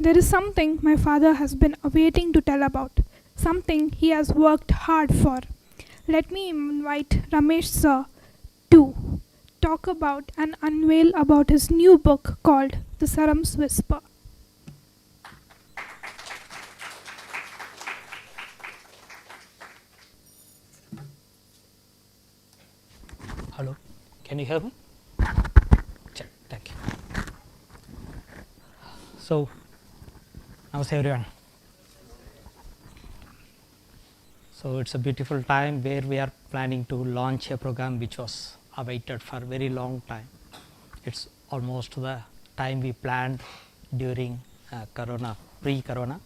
There is something my father has been waiting to tell about, something he has worked hard for. Let me invite Ramesh sir to talk about and unveil about his new book called The Saram's Whisper. Hello, can you hear me? Check, thank you. So, namaste everyone. So, it is a beautiful time where we are planning to launch a program which was awaited for a very long time. It is almost the time we planned during Corona, pre-Corona.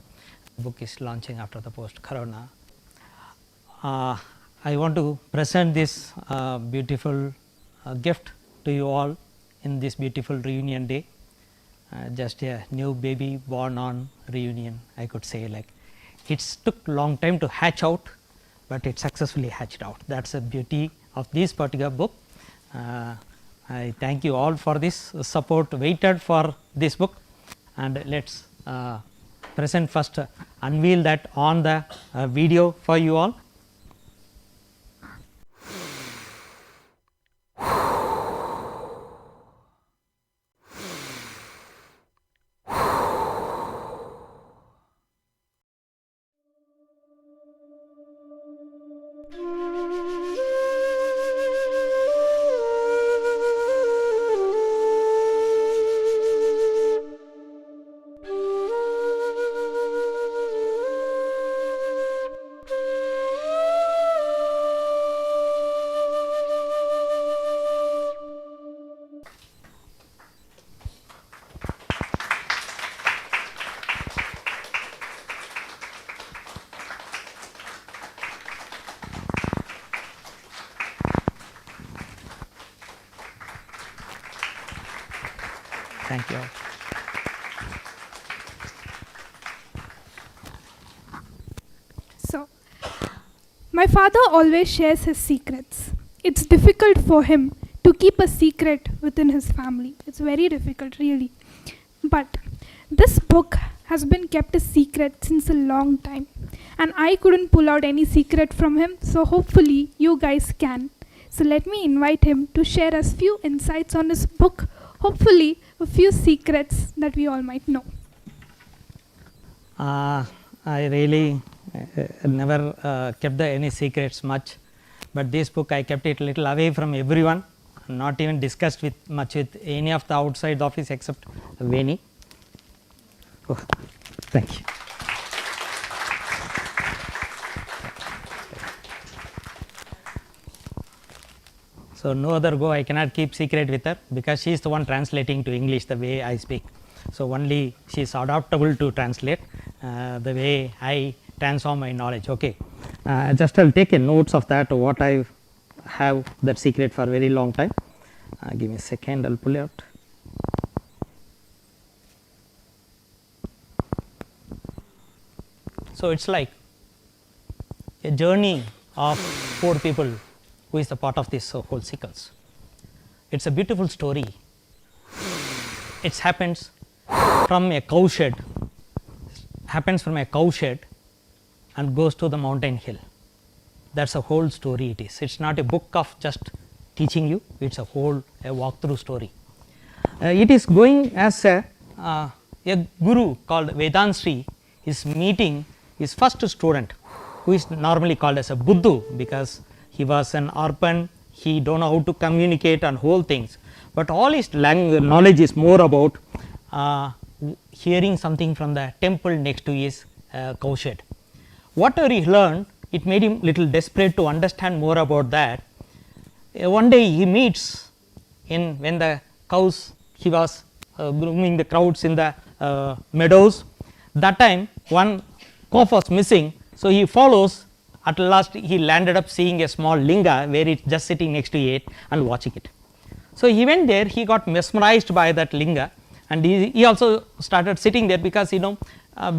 The book is launching after the post-Corona. I want to present this beautiful gift to you all in this beautiful reunion day. Just a new baby born on reunion, I could say. Like, it took long time to hatch out, but it successfully hatched out. That is the beauty of this particular book. I thank you all for this support, waited for this book, and let us present first, unveil that on the video for you all. Thank you all. So, my father always shares his secrets. It's difficult for him to keep a secret within his family. It's very difficult, really. But this book has been kept a secret since a long time, and I couldn't pull out any secret from him, so hopefully you guys can. So let me invite him to share us few insights on his book, hopefully a few secrets that we all might know. I really never kept any secrets much, but this book I kept it little away from everyone, not even discussed much with any of the outside office except Veni. Oh, thank you. So, no other go, I cannot keep secret with her, because she is the one translating to English the way I speak. So, only she is adaptable to translate the way I transform my knowledge. Okay. Just I will take a notes of that, what I have that secret for a very long time. Give me a second, I will pull it out. So, it is like a journey of 4 people who is the part of this whole sequence. It is a beautiful story. It happens from a cow shed, and goes to the mountain hill. That is a whole story it is. It is not a book of just teaching you, it is a whole walkthrough story. It is going as a guru called Vedhan is meeting his first student, who is normally called as a Buddhu, because he was an orphan, he don't know how to communicate and whole things, but all his knowledge is more about hearing something from the temple next to his cow shed. Whatever he learned, it made him little desperate to understand more about that. One day he meets when the cows, he was grooming the crowds in the meadows. That time one calf was missing, so he follows. At last he landed up seeing a small linga where it is just sitting next to it and watching it. So, he went there, he got mesmerized by that linga, and he also started sitting there, because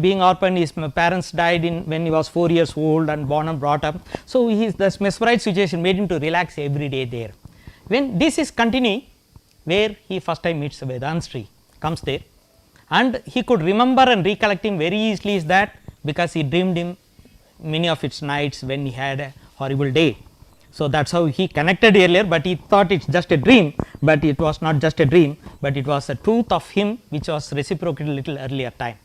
being orphan, his parents died when he was 4 years old and born and brought up. So, this mesmerized situation made him to relax every day there. When this is continuing, where he first time meets Vedhan, comes there, and he could remember and recollect him very easily is that because he dreamed him many of its nights when he had a horrible day. So, that is how he connected earlier, but he thought it is just a dream, but it was not just a dream, but it was a truth of him which was reciprocated little earlier time.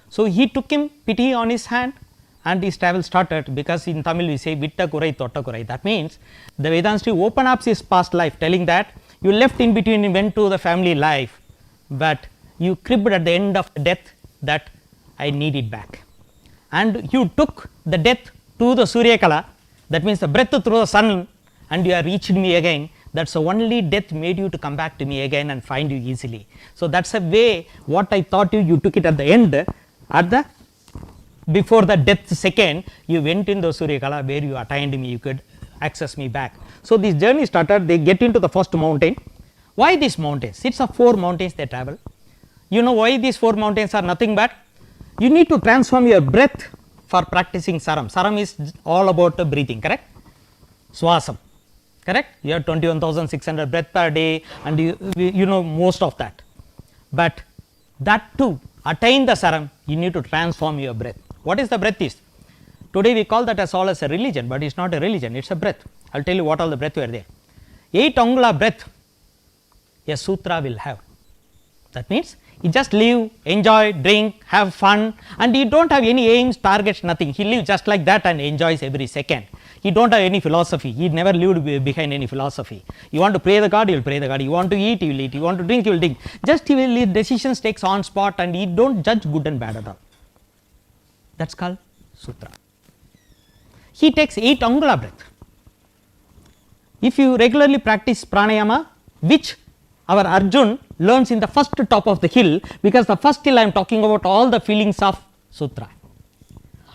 So, he took him pity on his hand and his travel started, because in Tamil we say Vitta Kurai Thotta Kurai. That means the Vedhan's open up his past life, telling that you left in between and went to the family life, but you cribbed at the end of the death that I need it back, and you took the death to the Surya Kala, that means the breath through the sun, and you have reached me again. That is the only death made you to come back to me again and find you easily. So, that is a way what I thought you took it at the end, at the before the death second you went in the Surya Kala where you attained me, you could access me back. So, this journey started, they get into the first mountain. Why these mountains? It is a 4 mountains they travel. You know why these 4 mountains are nothing but you need to transform your breath for practicing Saram. Saram is all about breathing, correct? Swasam, correct? You have 21,600 breath per day, and you know most of that. But that to attain the Saram, you need to transform your breath. What is the breath is? Today we call that as all as a religion, but it is not a religion, it is a breath. I will tell you what all the breath were there. 8 angula breath a sutra will have. That means he just live, enjoy, drink, have fun, and he do not have any aims, targets, nothing. He lives just like that and enjoys every second. He do not have any philosophy, he never lived behind any philosophy. You want to pray the God, he will pray the God. You want to eat, he will eat. You want to drink, he will drink. Just he will decisions takes on spot, and he do not judge good and bad at all. That is called sutra. He takes 8 angula breath. If you regularly practice pranayama, which our Arjun learns in the first top of the hill, because the first hill I am talking about all the feelings of sutra.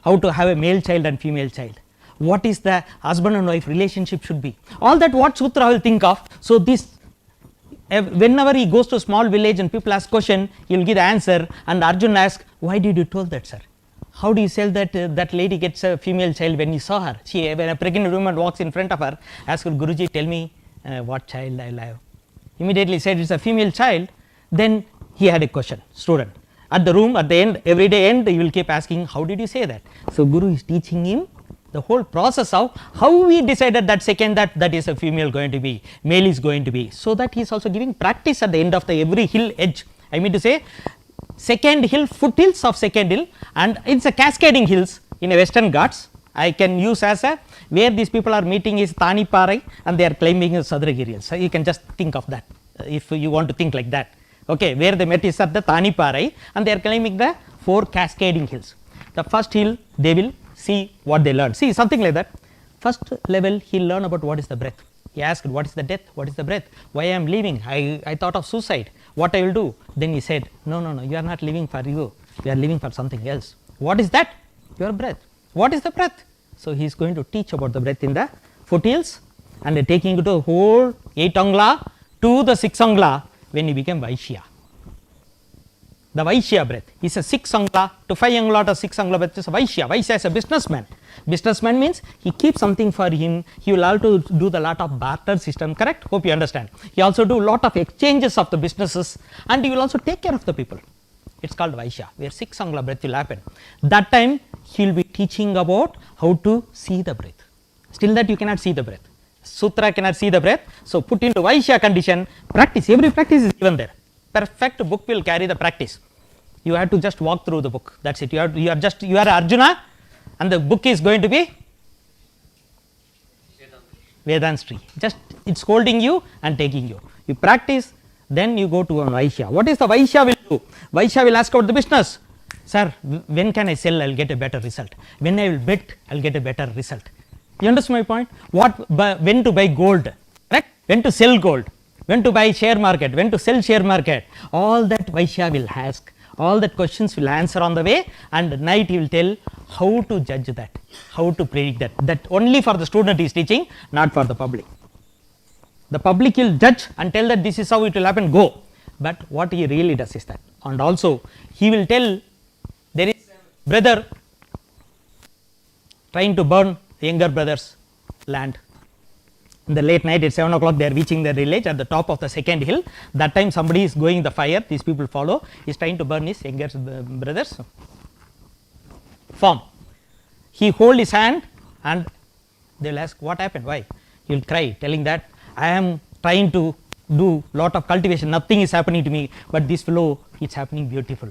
How to have a male child and female child, what is the husband and wife relationship should be, all that what sutra will think of. So, this whenever he goes to a small village and people ask question, he will give the answer, and Arjun asks, why did you told that, sir? How do you say that that lady gets a female child when you saw her? She, when a pregnant woman walks in front of her, asks her, Guruji, tell me what child I will have. Immediately said it is a female child. Then he had a question, student at the room at the end, every day end he will keep asking, how did you say that? So, Guru is teaching him the whole process of how we decided that second that is a female going to be, male is going to be. So, that he is also giving practice at the end of the every hill edge. I mean to say second hill, foothills of second hill, and it is a cascading hills in a Western Ghats. I can use as a where these people are meeting is Tani Parai, and they are climbing the Sadrigiri hills. So, you can just think of that if you want to think like that. Okay, where they met is at the Tani Parai, and they are climbing the 4 cascading hills. The first hill they will see what they learn. See something like that. First level he will learn about what is the breath. He asked what is the death, what is the breath, why I am leaving, I thought of suicide, what I will do. Then he said, no, you are not living for you, you are living for something else. What is that? Your breath. What is the breath? So, he is going to teach about the breath in the foothills, and taking it to the whole 8 angla to the 6 angla when he became Vaishya. The Vaishya breath is a 6 angla to 5 angla to 6 angla breath is a Vaishya. Vaishya is a businessman. Businessman means he keeps something for him, he will also do the lot of barter system, correct? Hope you understand. He also do lot of exchanges of the businesses, and he will also take care of the people. It is called Vaishya, where 6 angla breath will happen. That time he will be teaching about how to see the breath. Still that you cannot see the breath. Sutra cannot see the breath. So, put into Vaishya condition, practice, every practice is given there. Perfect book will carry the practice. You have to just walk through the book. That is it. You are Arjuna, and the book is going to be Vedhan's tree. Just it is holding you and taking you. You practice, then you go to a Vaishya. What is the Vaishya will do? Vaishya will ask about the business. Sir, when can I sell? I will get a better result. When I will bet, I will get a better result. You understand my point? When to buy gold, correct? When to sell gold, when to buy share market, when to sell share market, all that Vaishya will ask, all that questions will answer on the way, and night he will tell how to judge that, how to predict that. That only for the student he is teaching, not for the public. The public will judge and tell that this is how it will happen, go. But what he really does is that, and also he will tell there is a brother trying to burn younger brother's land. In the late night at 7 o'clock they are reaching their village at the top of the second hill. That time somebody is going the fire, these people follow, he is trying to burn his younger brother's farm. He hold his hand and they will ask what happened, why? He will cry telling that I am trying to do lot of cultivation, nothing is happening to me, but this fellow it's happening beautiful.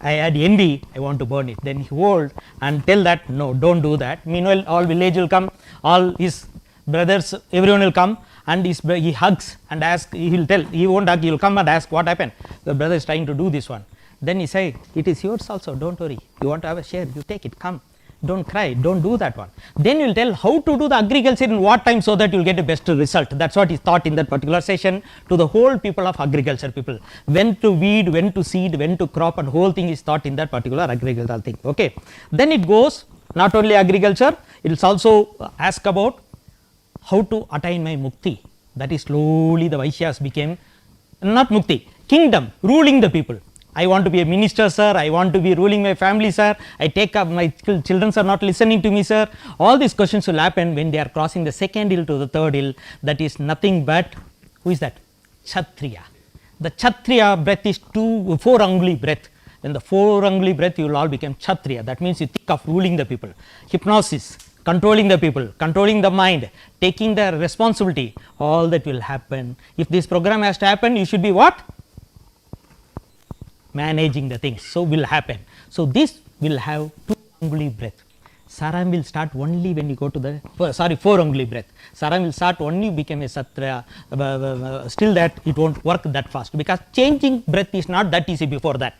I had envy, I want to burn it. Then he hold and tell that no, don't do that. Meanwhile, all village will come, all his brothers, everyone will come, and he hugs and ask, he will tell, he won't hug, he will come and ask what happened. The brother is trying to do this one. Then he say, it is yours also, don't worry, you want to have a share, you take it, come, don't cry, don't do that one. Then you will tell how to do the agriculture in what time so that you will get a best result. That is what is taught in that particular session to the whole people of agriculture people. When to weed, when to seed, when to crop, and whole thing is taught in that particular agricultural thing. Okay. Then it goes not only agriculture, it is also ask about how to attain my mukti. That is slowly the Vaishyas became not mukti, kingdom, ruling the people. I want to be a minister, sir, I want to be ruling my family, sir, I take up my children are not listening to me, sir. All these questions will happen when they are crossing the second hill to the third hill. That is nothing but, who is that? Kshatriya. The Kshatriya breath is 4 anguli breath. When the 4 anguli breath, you will all become Kshatriya. That means you think of ruling the people, hypnosis, controlling the people, controlling the mind, taking the responsibility, all that will happen. If this program has to happen, you should be what? Managing the things. So, will happen. So, this will have 2 anguli breath. Saram will start only when you go to the 4 anguli breath. Saram will start only you become a Satriya, still that it won't work that fast, because changing breath is not that easy before that.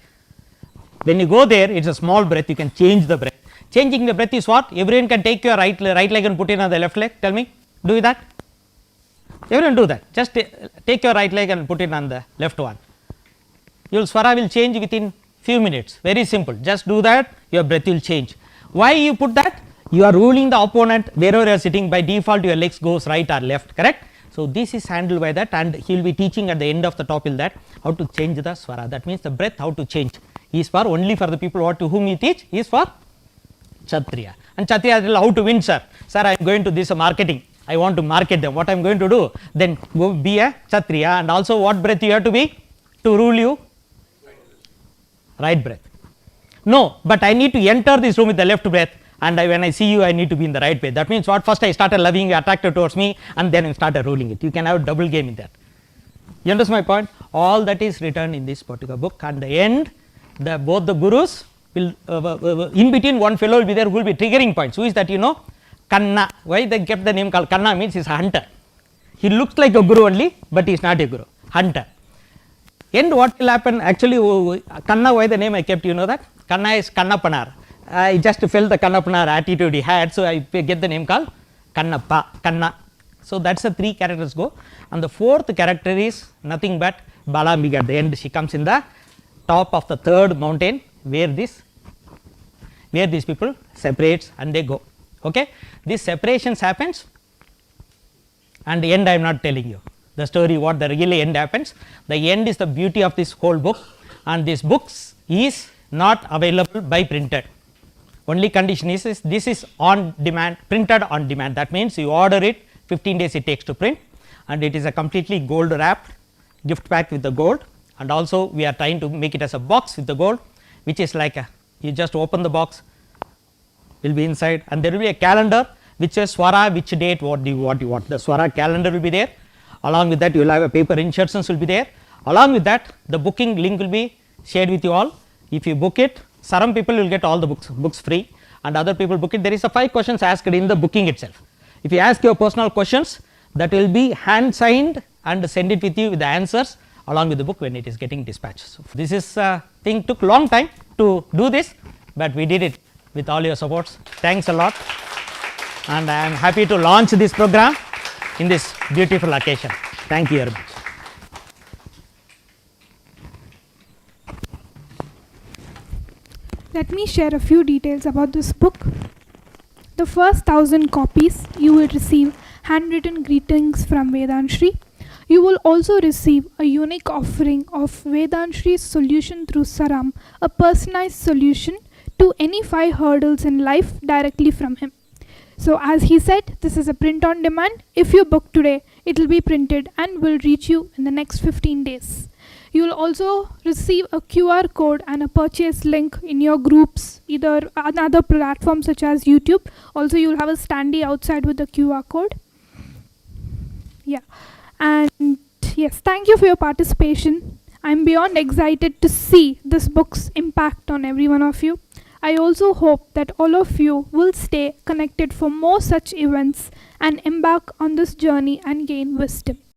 When you go there, it is a small breath, you can change the breath. Changing the breath is what? Everyone can take your right leg and put it on the left leg. Tell me, do that? Everyone do that. Just take your right leg and put it on the left one. Your Swara will change within few minutes, very simple, just do that, your breath will change. Why you put that? You are ruling the opponent, wherever you are sitting, by default your legs goes right or left, correct. So, this is handled by that, and he will be teaching at the end of the topic that how to change the Swara, that means the breath how to change. He is for only for the people to whom he teach, he is for Kshatriya. And Kshatriya will how to win, sir, I am going to this marketing, I want to market them, what I am going to do? Then go be a Kshatriya, and also what breath you have to be to rule you? Right breath. No, but I need to enter this room with the left breath, and when I see you, I need to be in the right breath. That means what? First I started loving you, attracted towards me, and then I started ruling it. You can have double game in that. You understand my point? All that is written in this particular book, and the end, both the gurus will, in between one fellow will be there who will be triggering points. Who is that? You know, Kanna. Why they kept the name called Kanna? Means he is a hunter. He looks like a guru only, but he is not a guru. Hunter. End what will happen? Actually, Kanna, why the name I kept, you know that? Kanna is Kannapanar. I just felt the Kannapanar attitude he had, so I get the name called Kannappa, Kanna. So, that is the 3 characters go, and the 4th character is nothing but Balambiga. At the end, she comes in the top of the 3rd mountain, where these people separates and they go. Okay, this separations happens, and the end I am not telling you. The story what the really end happens. The end is the beauty of this whole book, and this books is not available by printed. Only condition is this is on demand, printed on demand. That means you order it, 15 days it takes to print, and it is a completely gold wrapped, gift packed with the gold, and also we are trying to make it as a box with the gold, which is like you just open the box, will be inside, and there will be a calendar which says Swara, which date, what do you want. The Swara calendar will be there. Along with that, you will have a paper insertions will be there. Along with that, the booking link will be shared with you all. If you book it, Saram people will get all the books free, and other people book it. There is a 5 questions asked in the booking itself. If you ask your personal questions, that will be hand signed and send it with you with the answers along with the book when it is getting dispatched. So, this is thing took long time to do this, but we did it with all your supports. Thanks a lot, and I am happy to launch this program in this beautiful occasion. Thank you very much. Let me share a few details about this book. The first 1000 copies you will receive handwritten greetings from Vedhan Shri. You will also receive a unique offering of Vedhan Shri's solution through Saram, a personalized solution to any 5 hurdles in life directly from him. So as he said, this is a print on demand. If you book today, it will be printed and will reach you in the next 15 days. You will also receive a QR code and a purchase link in your groups, either on other platforms such as YouTube. Also, you will have a standee outside with the QR code. Yeah, and yes, thank you for your participation. I'm beyond excited to see this book's impact on every one of you. I also hope that all of you will stay connected for more such events and embark on this journey and gain wisdom.